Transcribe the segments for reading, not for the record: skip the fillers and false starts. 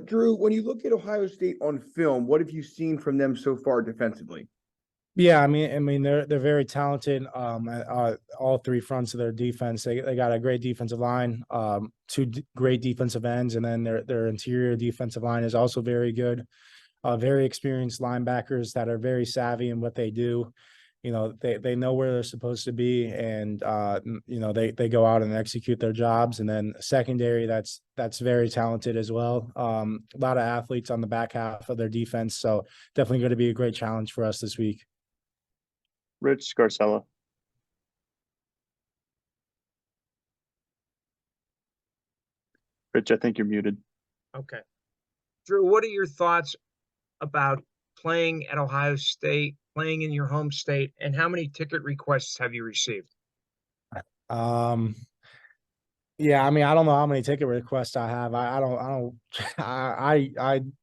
Drew, when you look at Ohio State on film, what have you seen from them so far defensively? Yeah, I mean, they're very talented. All three fronts of their defense. They got a great defensive line, great defensive ends, and then their interior defensive line is also very good. Very experienced linebackers that are very savvy in what they do. They know where they're supposed to be, and they go out and execute their jobs. And then secondary, that's very talented as well. A lot of athletes on the back half of their defense, so definitely going to be a great challenge for us this week. Rich Scarcella. Rich, I think you're muted. Okay. Drew, what are your thoughts about playing at Ohio State, playing in your home state, and how many ticket requests have you received? Yeah, I mean, I don't know how many ticket requests I have. I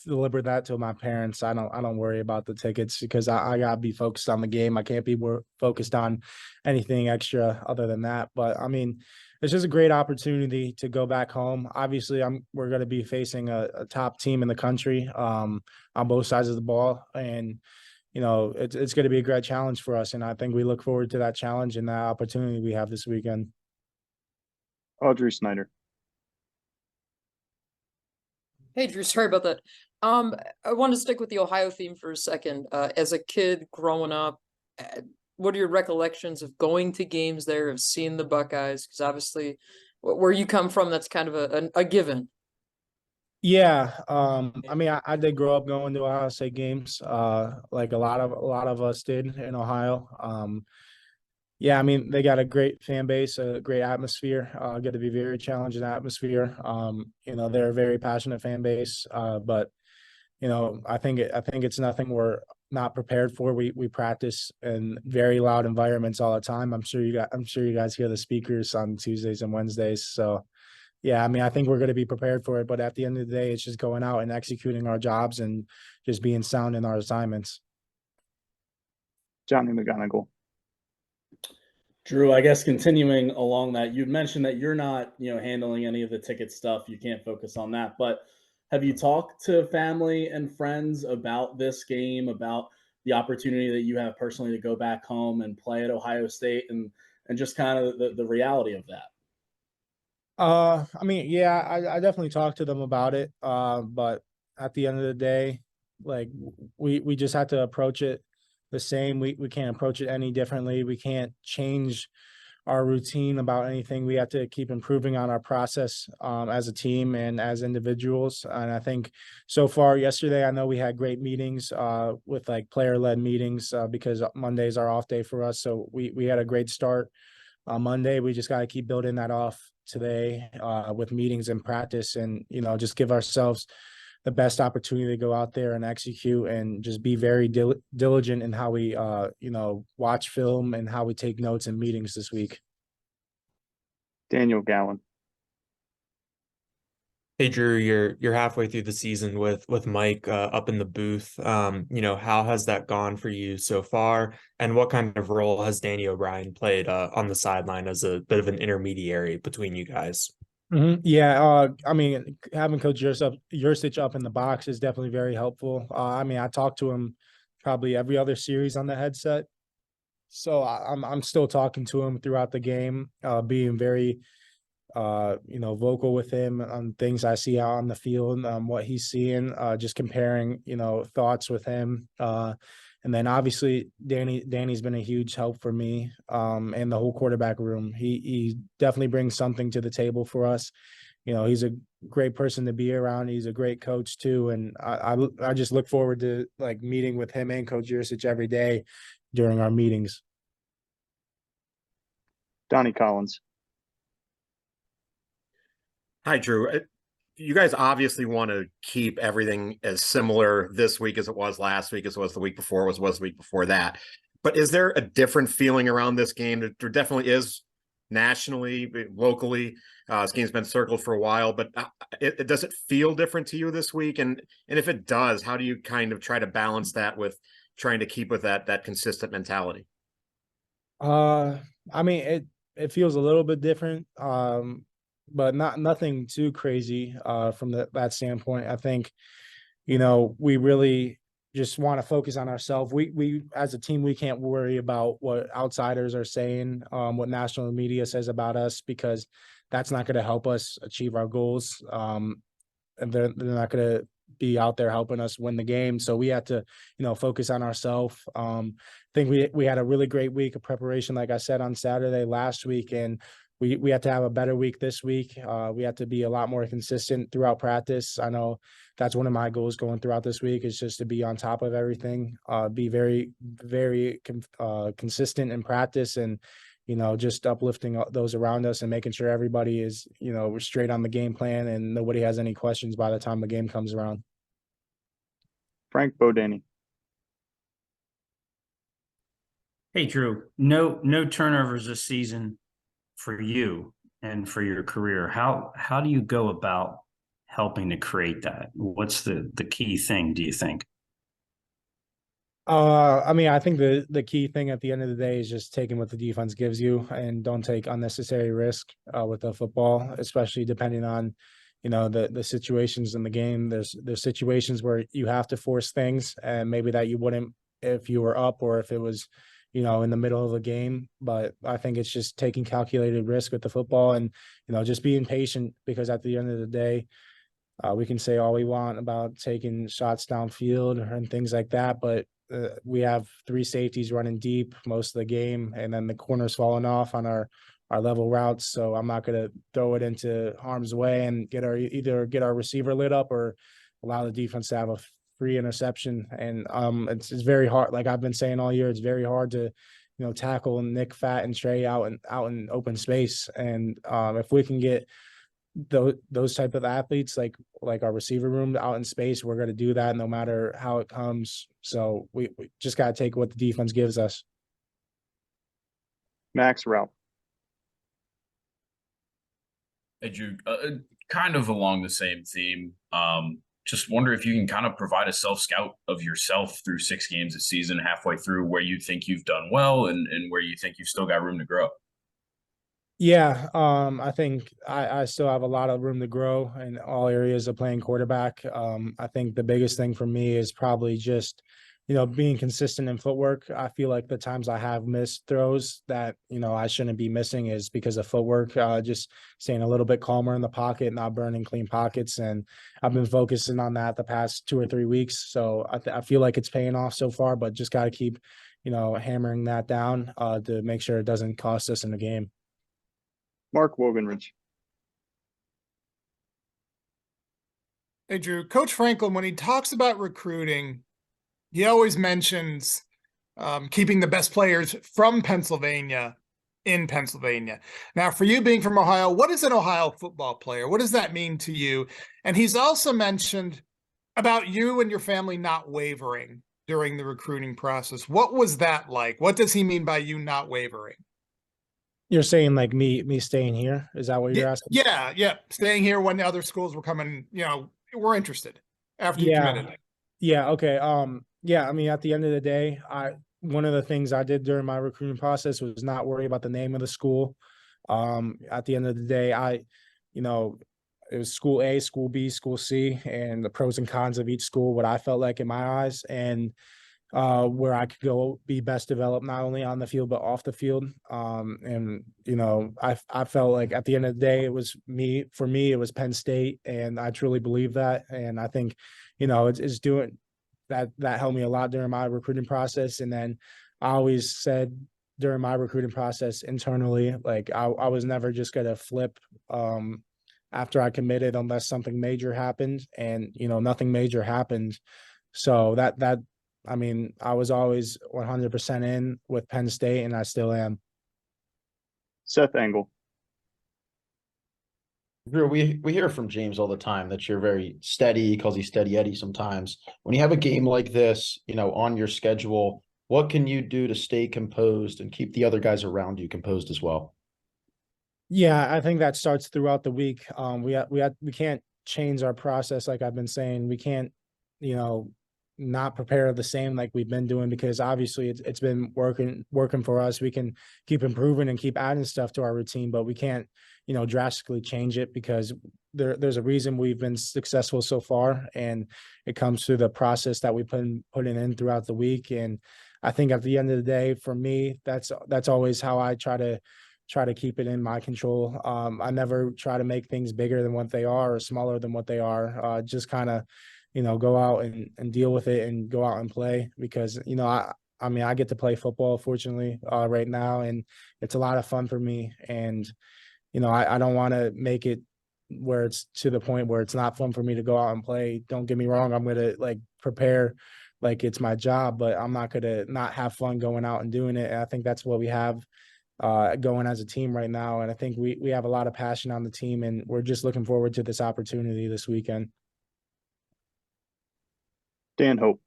delivered that to my parents. I don't worry about the tickets because I gotta be focused on the game. I can't be more focused on anything extra other than that. But I mean, it's just a great opportunity to go back home. Obviously, we're going to be facing a top team in the country, on both sides of the ball, and it's going to be a great challenge for us. And I think we look forward to that challenge and that opportunity we have this weekend. Audrey Snyder. Hey, Drew, sorry about that. I want to stick with the Ohio theme for a second. As a kid growing up, what are your recollections of going to games there, of seeing the Buckeyes? Because obviously, where you come from, that's kind of a given. Yeah, I mean, I did grow up going to Ohio State games, like a lot of us did in Ohio. Yeah, I mean, they got a great fan base, a great atmosphere. Going to be very challenging atmosphere. They're a very passionate fan base, but I think it's nothing we're not prepared for. We practice in very loud environments all the time. I'm sure you guys hear the speakers on Tuesdays and Wednesdays. So yeah, I mean, I think we're going to be prepared for it. But at the end of the day, it's just going out and executing our jobs and just being sound in our assignments. Johnny McGonigal. Drew, I guess continuing along that, you'd mentioned that you're not, handling any of the ticket stuff. You can't focus on that. But have you talked to family and friends about this game, about the opportunity that you have personally to go back home and play at Ohio State and just kind of the reality of that? I mean, yeah, I definitely talked to them about it. But at the end of the day, like we just have to approach it the same. We can't approach it any differently. We can't change our routine about anything. We have to keep improving on our process as a team and as individuals. And I think so far yesterday, I know we had great meetings with like player-led meetings because Monday's our off day for us. So we had a great start on Monday. We just got to keep building that off today with meetings and practice and, just give ourselves the best opportunity to go out there and execute and just be very diligent in how we, watch film and how we take notes in meetings this week. Daniel Gowan. Hey Drew, you're halfway through the season with Mike up in the booth. How has that gone for you so far? And what kind of role has Danny O'Brien played on the sideline as a bit of an intermediary between you guys? Mm-hmm. Yeah, I mean, having Coach Yursich up in the box is definitely very helpful. I mean, I talk to him probably every other series on the headset, so I'm still talking to him throughout the game, being very vocal with him on things I see out on the field, what he's seeing, just comparing, thoughts with him. And then obviously Danny's been a huge help for me, and the whole quarterback room. He definitely brings something to the table for us. He's a great person to be around. He's a great coach too. And I just look forward to like meeting with him and Coach Yursich every day during our meetings. Donnie Collins. Hi, Drew. You guys obviously want to keep everything as similar this week as it was last week, as it was the week before, was the week before that. But is there a different feeling around this game? There definitely is nationally, locally. This game's been circled for a while, but does it feel different to you this week? And if it does, how do you kind of try to balance that with trying to keep with that consistent mentality? I mean, it feels a little bit different, but nothing too crazy from that standpoint. I think, we really just want to focus on ourselves. We as a team, we can't worry about what outsiders are saying, what national media says about us, because that's not going to help us achieve our goals. And they're not going to be out there helping us win the game. So we have to, focus on ourselves. I think we had a really great week of preparation, like I said, on Saturday last week, and we have to have a better week this week. We have to be a lot more consistent throughout practice. I know that's one of my goals going throughout this week, is just to be on top of everything, be very, very consistent in practice, and just uplifting those around us and making sure everybody is, we're straight on the game plan and nobody has any questions by the time the game comes around. Frank Bodani. Hey, Drew, no turnovers this season for you and for your career. How do you go about helping to create that? What's the key thing, do you think? I think the key thing at the end of the day is just taking what the defense gives you and don't take unnecessary risk with the football, especially depending on, the situations in the game. There's situations where you have to force things, and maybe that you wouldn't if you were up or if it was, in the middle of a game. But I think it's just taking calculated risk with the football and, just being patient, because at the end of the day, we can say all we want about taking shots downfield and things like that, but we have 3 safeties running deep most of the game, and then the corners falling off on our level routes. So I'm not going to throw it into harm's way and either get our receiver lit up or allow the defense to have a free interception. And it's very hard. Like I've been saying all year, it's very hard to, tackle Nick, Fat, and Trey out in open space. And if we can get those type of athletes, like our receiver room out in space, we're going to do that no matter how it comes. So we just got to take what the defense gives us. Max Ralph. Hey, Drew, kind of along the same theme. Just wonder if you can kind of provide a self-scout of yourself through 6 games this season, halfway through, where you think you've done well and where you think you've still got room to grow. Yeah, I think I still have a lot of room to grow in all areas of playing quarterback. I think the biggest thing for me is probably just, being consistent in footwork. I feel like the times I have missed throws that, I shouldn't be missing is because of footwork, just staying a little bit calmer in the pocket, not burning clean pockets. And I've been focusing on that the past 2 or 3 weeks. So I feel like it's paying off so far, but just got to keep, hammering that down to make sure it doesn't cost us in the game. Mark Wogenrich. Hey, Drew, Coach Franklin, when he talks about recruiting, he always mentions keeping the best players from Pennsylvania in Pennsylvania. Now, for you being from Ohio, what is an Ohio football player? What does that mean to you? And he's also mentioned about you and your family not wavering during the recruiting process. What was that like? What does he mean by you not wavering? You're saying like me staying here? Is that what you're asking? Yeah. Staying here when the other schools were coming, we're interested after you committed. Yeah. Okay. Yeah. I mean, at the end of the day, one of the things I did during my recruiting process was not worry about the name of the school. At the end of the day, it was school A, school B, school C, and the pros and cons of each school, what I felt like in my eyes, and where I could go be best developed, not only on the field, but off the field. And, I felt like at the end of the day, for me, it was Penn State, and I truly believe that. And I think, it's doing that helped me a lot during my recruiting process. And then I always said during my recruiting process internally, like I was never just going to flip, after I committed unless something major happened, and, nothing major happened. So I was always 100% in with Penn State, and I still am. Seth Engel. Drew, we hear from James all the time that you're very steady. He calls you Steady Eddie sometimes. When you have a game like this, on your schedule, what can you do to stay composed and keep the other guys around you composed as well? Yeah, I think that starts throughout the week. We can't change our process, like I've been saying. We can't, not prepare the same like we've been doing, because obviously it's been working for us. We can keep improving and keep adding stuff to our routine, but we can't, drastically change it, because there's a reason we've been successful so far, and it comes through the process that we putting in throughout the week. And I think at the end of the day, for me, that's always how I try to keep it in my control. I never try to make things bigger than what they are or smaller than what they are. Just kind of, go out and deal with it and go out and play, because, I mean, I get to play football, fortunately, right now, and it's a lot of fun for me. And, I don't want to make it where it's to the point where it's not fun for me to go out and play. Don't get me wrong. I'm going to prepare like it's my job, but I'm not going to not have fun going out and doing it. And I think that's what we have going as a team right now. And I think we have a lot of passion on the team, and we're just looking forward to this opportunity this weekend. Dan Hope.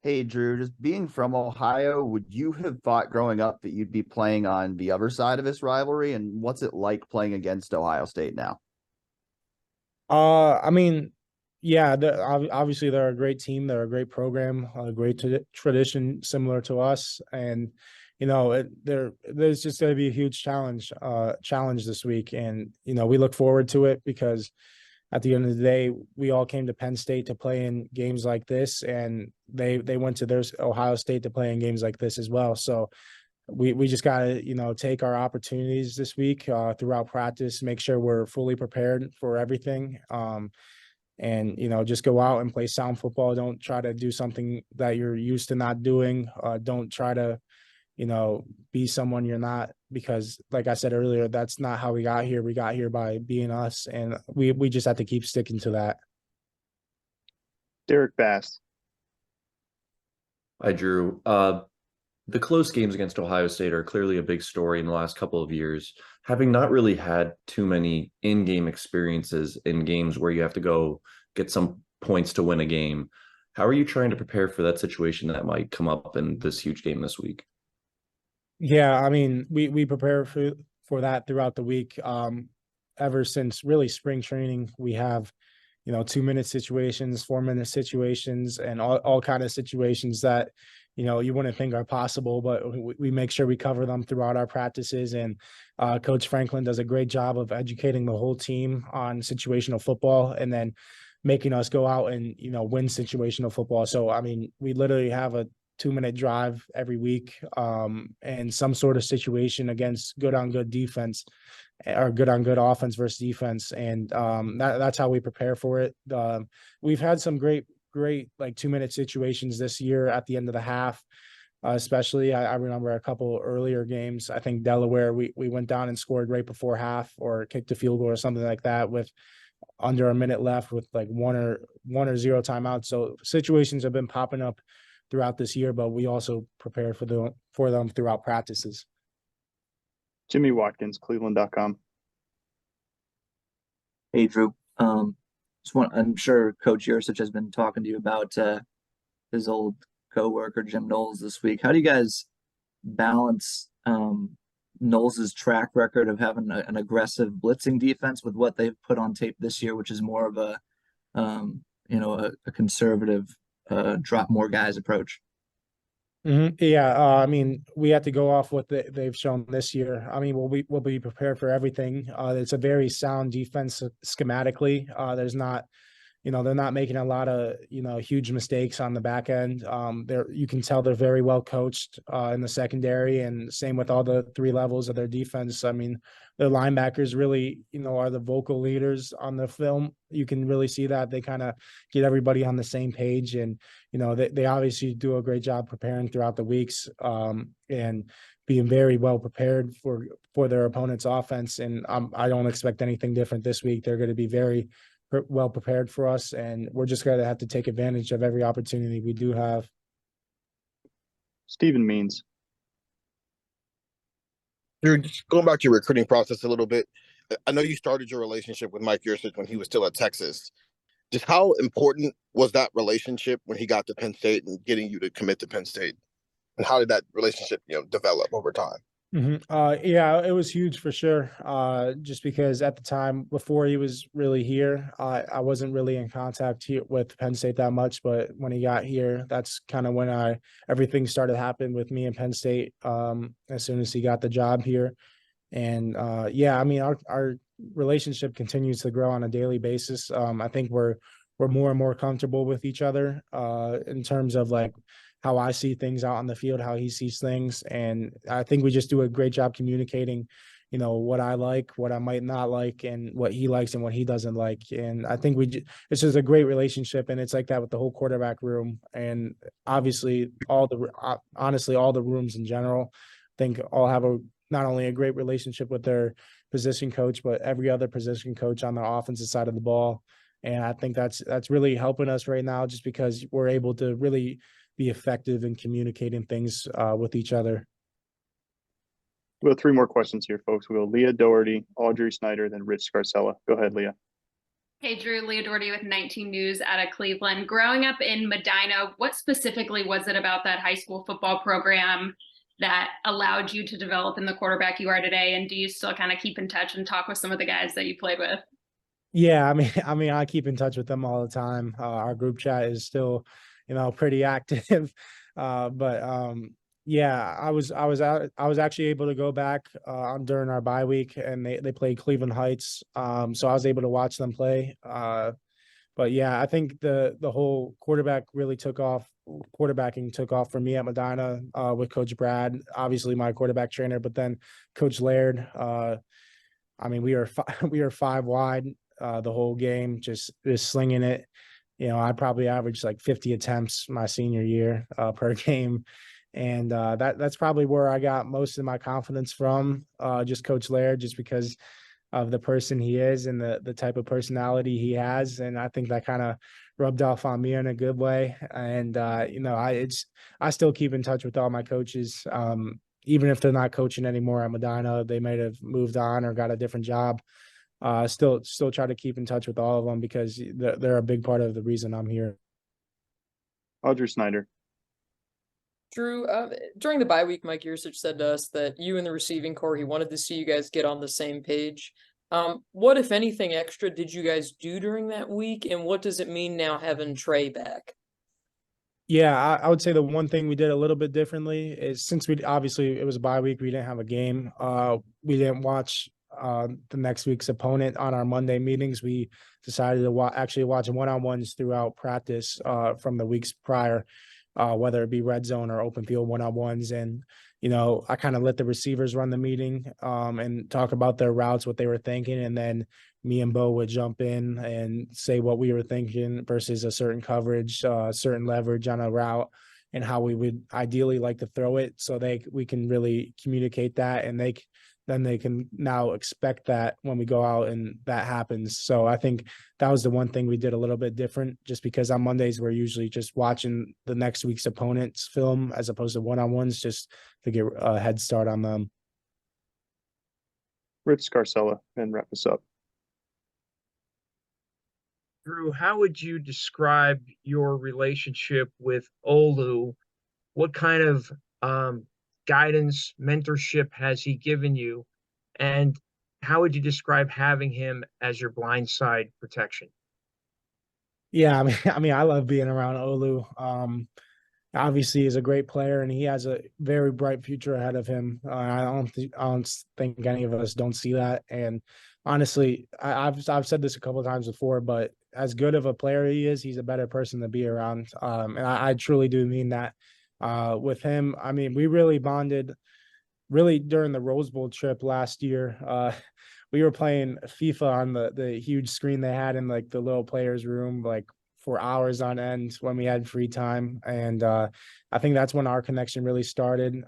Hey, Drew, just being from Ohio, would you have thought growing up that you'd be playing on the other side of this rivalry? And what's it like playing against Ohio State now? I mean, yeah, obviously they're a great team. They're a great program, a great tradition similar to us. And, there's just going to be a huge challenge this week. And, we look forward to it, because at the end of the day, we all came to Penn State to play in games like this, and they went to their Ohio State to play in games like this as well. So we just got to, take our opportunities this week throughout practice, make sure we're fully prepared for everything. And, just go out and play sound football. Don't try to do something that you're used to not doing. Don't try to, be someone you're not, because like I said earlier, that's not how we got here. We got here by being us, and we just have to keep sticking to that. Derek Bass. Hi, Drew. The close games against Ohio State are clearly a big story in the last couple of years. Having not really had too many in-game experiences in games where you have to go get some points to win a game, how are you trying to prepare for that situation that might come up in this huge game this week? Yeah, I mean, we prepare for that throughout the week. Ever since really spring training, we have, 2-minute situations, 4-minute situations, and all kind of situations that, you wouldn't think are possible, but we make sure we cover them throughout our practices. And Coach Franklin does a great job of educating the whole team on situational football, and then making us go out and, win situational football. So, I mean, we literally have a 2-minute drive every week, and some sort of situation against good on good defense, or good on good offense versus defense. And that's how we prepare for it. We've had some great like 2-minute situations this year at the end of the half. Especially, I remember a couple earlier games. I think Delaware, we went down and scored right before half, or kicked a field goal or something like that with under a minute left, with like one or zero timeouts. So situations have been popping up throughout this year, but we also prepare for them throughout practices. Jimmy Watkins, Cleveland.com. Hey, Drew. I'm sure Coach Yursich has been talking to you about his old coworker Jim Knowles this week. How do you guys balance Knowles' track record of having an aggressive blitzing defense with what they've put on tape this year, which is more of a conservative drop more guys approach? Yeah, I mean, we have to go off what they've shown this year. I mean, we'll be prepared for everything. It's a very sound defense schematically. There's not, they're not making a lot of, huge mistakes on the back end. You can tell they're very well coached in the secondary, and same with all the 3 levels of their defense. I mean, their linebackers really, are the vocal leaders on the film. You can really see that they kind of get everybody on the same page, and, they obviously do a great job preparing throughout the weeks, and being very well prepared for their opponent's offense. And I don't expect anything different this week. They're going to be very well prepared for us, and we're just going to have to take advantage of every opportunity we do have. Stephen Means. Drew, just going back to your recruiting process a little bit, I know you started your relationship with Mike Yursich when he was still at Texas. Just how important was that relationship when he got to Penn State and getting you to commit to Penn State? And how did that relationship, develop over time? Yeah, it was huge for sure. Just because at the time before he was really here, I wasn't really in contact here with Penn State that much. But when he got here, that's kind of when everything started happening with me and Penn State. As soon as he got the job here, and yeah, I mean our relationship continues to grow on a daily basis. I think we're more and more comfortable with each other in terms of like how I see things out on the field, how he sees things. And I think we just do a great job communicating, you know, what I like, what I might not like, and what he likes and what he doesn't like. And I think it's just a great relationship. And it's like that with the whole quarterback room. And obviously honestly, all the rooms in general, I think all have not only a great relationship with their position coach, but every other position coach on the offensive side of the ball. And I think that's really helping us right now, just because we're able to really be effective in communicating things with each other. We have 3 more questions here, folks. We go Leah Doherty, Audrey Snyder, then Rich Scarcella. Go ahead, Leah. Hey, Drew, Leah Doherty with 19 News out of Cleveland. Growing up in Medina, what specifically was it about that high school football program that allowed you to develop in the quarterback you are today? And do you still kind of keep in touch and talk with some of the guys that you played with? Yeah, I mean, I keep in touch with them all the time. Our group chat is still, you know, pretty active. Yeah, I was actually able to go back during our bye week, and they played Cleveland Heights. So I was able to watch them play. But yeah, I think the whole quarterbacking took off for me at Medina with Coach Brad, obviously my quarterback trainer, but then Coach Laird. I mean, we were 5 wide the whole game, just slinging it. You know, I probably averaged like 50 attempts my senior year per game. And that's probably where I got most of my confidence from, just Coach Laird, just because of the person he is and the type of personality he has. And I think that kind of rubbed off on me in a good way. And, you know, I still keep in touch with all my coaches. Even if they're not coaching anymore at Medina, they might have moved on or got a different job. Still try to keep in touch with all of them, because they're a big part of the reason I'm here. Audrey Snyder. Drew, during the bye week, Mike Yursich said to us that you and the receiving core, he wanted to see you guys get on the same page. What, if anything, extra did you guys do during that week, and what does it mean now having Trey back? Yeah, I would say the one thing we did a little bit differently is, since obviously it was a bye week, we didn't have a game. We didn't watch the next week's opponent on our Monday meetings. We decided to actually watch one-on-ones throughout practice from the weeks prior, whether it be red zone or open field one-on-ones. And, you know, I kind of let the receivers run the meeting and talk about their routes, what they were thinking. And then me and Bo would jump in and say what we were thinking versus a certain coverage, certain leverage on a route, and how we would ideally like to throw it, so we can really communicate that, and then they can now expect that when we go out and that happens. So I think that was the one thing we did a little bit different, just because on Mondays we're usually just watching the next week's opponent's film as opposed to one-on-ones, just to get a head start on them. Rich Scarcella, and wrap us up. Drew, how would you describe your relationship with Olu? What kind of guidance, mentorship has he given you? And how would you describe having him as your blindside protection? Yeah, I mean, I love being around Olu. Obviously, he's a great player, and he has a very bright future ahead of him. I don't think any of us don't see that. And honestly, I've said this a couple of times before, but as good of a player he is, he's a better person to be around. And I truly do mean that. With him, I mean, we really bonded during the Rose Bowl trip last year. We were playing FIFA on the huge screen they had in like the little players room, like for hours on end when we had free time. And I think that's when our connection really started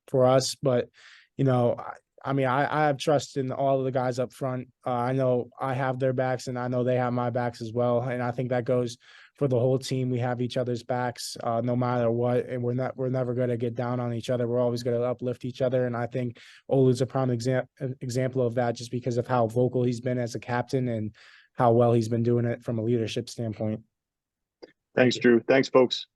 for us. But, you know, I mean, I have trust in all of the guys up front. I know I have their backs, and I know they have my backs as well. And I think that goes for the whole team. We have each other's backs no matter what, and we're never going to get down on each other. We're always going to uplift each other. And I think Olu's a prime example of that, just because of how vocal he's been as a captain and how well he's been doing it from a leadership standpoint. Thanks, Drew. Thanks, folks.